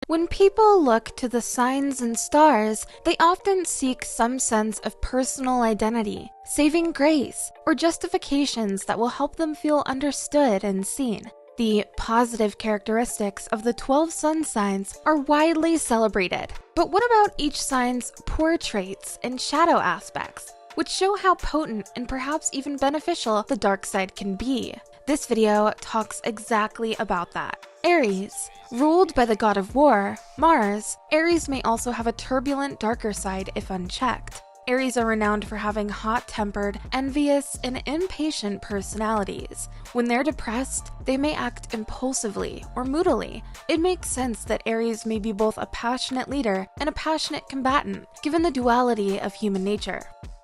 When people look to the signs and stars, they often seek some sense of personal identity, saving grace, or justifications that will help them feel understood and seen. The positive characteristics of the 12 sun signs are widely celebrated. But what about each sign's poor traits and shadow aspects, which show how potent and perhaps even beneficial the dark side can be? This video talks exactly about that. Aries. Ruled by the god of war, Mars, Aries may also have a turbulent, darker side if unchecked. Aries are renowned for having hot-tempered, envious, and impatient personalities. When they're depressed, they may act impulsively or moodily. It makes sense that Aries may be both a passionate leader and a passionate combatant, given the duality of human nature.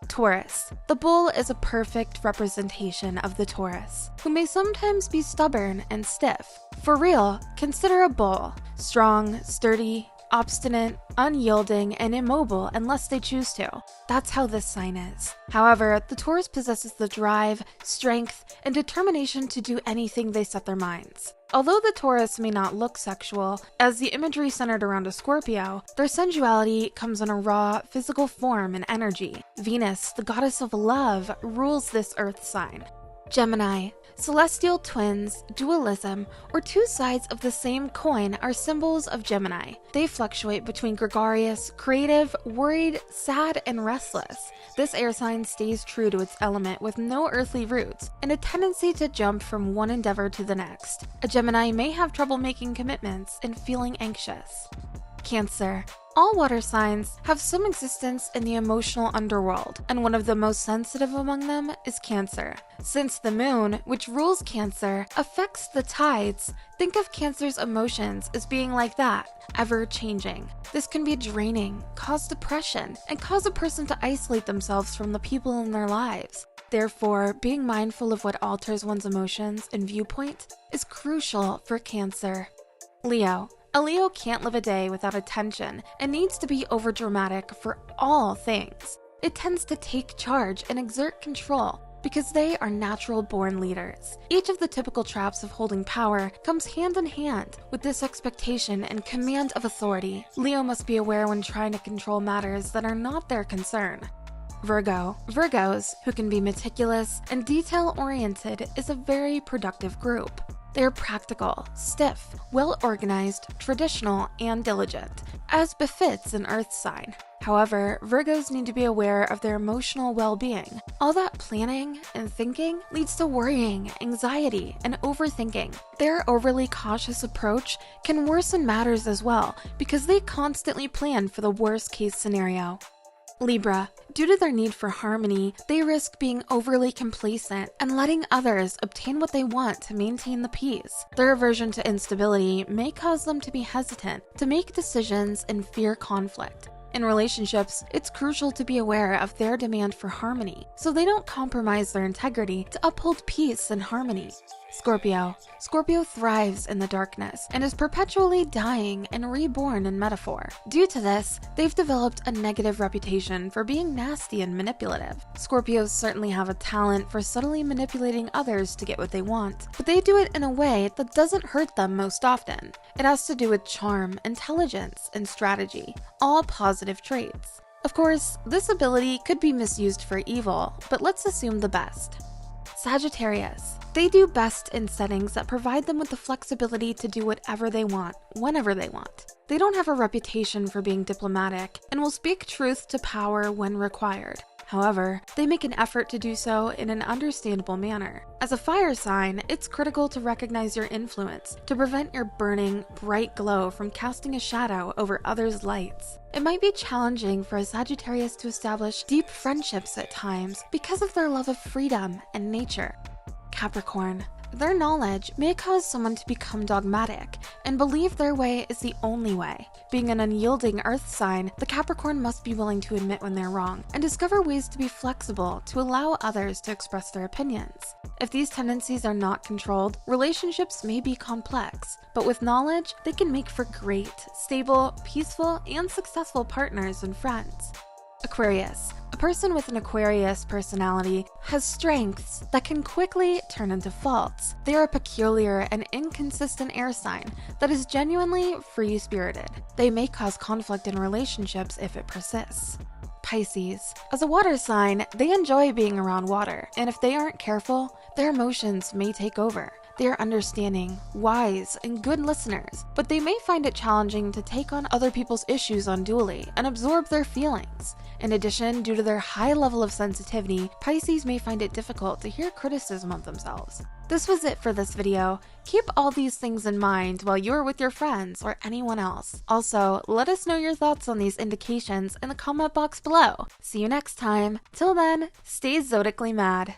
Taurus. The bull is a perfect representation of the Taurus, who may sometimes be stubborn and stiff. For real, consider a bull. Strong, sturdy, obstinate, unyielding, and immobile unless they choose to. That's how this sign is. However, the Taurus possesses the drive, strength, and determination to do anything they set their minds. Although the Taurus may not look sexual, as the imagery centered around a Scorpio, their sensuality comes in a raw, physical form and energy. Venus, the goddess of love, rules this earth sign. Gemini. Celestial twins, dualism, or two sides of the same coin are symbols of Gemini. They fluctuate between gregarious, creative, worried, sad, and restless. This air sign stays true to its element with no earthly roots and a tendency to jump from one endeavor to the next. A Gemini may have trouble making commitments and feeling anxious. Cancer. All water signs have some existence in the emotional underworld, and one of the most sensitive among them is Cancer. Since the moon, which rules Cancer, affects the tides, think of Cancer's emotions as being like that, ever-changing. This can be draining, cause depression, and cause a person to isolate themselves from the people in their lives. Therefore, being mindful of what alters one's emotions and viewpoint is crucial for Cancer. Leo. A Leo can't live a day without attention and needs to be overdramatic for all things. It tends to take charge and exert control because they are natural-born leaders. Each of the typical traps of holding power comes hand in hand with this expectation and command of authority. Leo must be aware when trying to control matters that are not their concern. Virgo. Virgos, who can be meticulous and detail-oriented, is a very productive group. They are practical, stiff, well-organized, traditional, and diligent, as befits an earth sign. However, Virgos need to be aware of their emotional well-being. All that planning and thinking leads to worrying, anxiety, and overthinking. Their overly cautious approach can worsen matters as well because they constantly plan for the worst-case scenario. Libra. Due to their need for harmony, they risk being overly complacent and letting others obtain what they want to maintain the peace. Their aversion to instability may cause them to be hesitant to make decisions and fear conflict. In relationships, it's crucial to be aware of their demand for harmony, so they don't compromise their integrity to uphold peace and harmony. Scorpio. Scorpio thrives in the darkness and is perpetually dying and reborn in metaphor. Due to this, they've developed a negative reputation for being nasty and manipulative. Scorpios certainly have a talent for subtly manipulating others to get what they want, but they do it in a way that doesn't hurt them most often. It has to do with charm, intelligence, and strategy, all positive traits. Of course, this ability could be misused for evil, but let's assume the best. Sagittarius. They do best in settings that provide them with the flexibility to do whatever they want, whenever they want. They don't have a reputation for being diplomatic and will speak truth to power when required. However, they make an effort to do so in an understandable manner. As a fire sign, it's critical to recognize your influence to prevent your burning, bright glow from casting a shadow over others' lights. It might be challenging for a Sagittarius to establish deep friendships at times because of their love of freedom and nature. Capricorn. Their knowledge may cause someone to become dogmatic and believe their way is the only way. Being an unyielding earth sign, the Capricorn must be willing to admit when they're wrong and discover ways to be flexible to allow others to express their opinions. If these tendencies are not controlled, relationships may be complex, but with knowledge, they can make for great, stable, peaceful, and successful partners and friends. Aquarius. A person with an Aquarius personality has strengths that can quickly turn into faults. They are a peculiar and inconsistent air sign that is genuinely free-spirited. They may cause conflict in relationships if it persists. Pisces. As a water sign, they enjoy being around water, and if they aren't careful, their emotions may take over. They are understanding, wise, and good listeners, but they may find it challenging to take on other people's issues unduly and absorb their feelings. In addition, due to their high level of sensitivity, Pisces may find it difficult to hear criticism of themselves. This was it for this video. Keep all these things in mind while you're with your friends or anyone else. Also, let us know your thoughts on these indications in the comment box below. See you next time. Till then, stay zodically mad.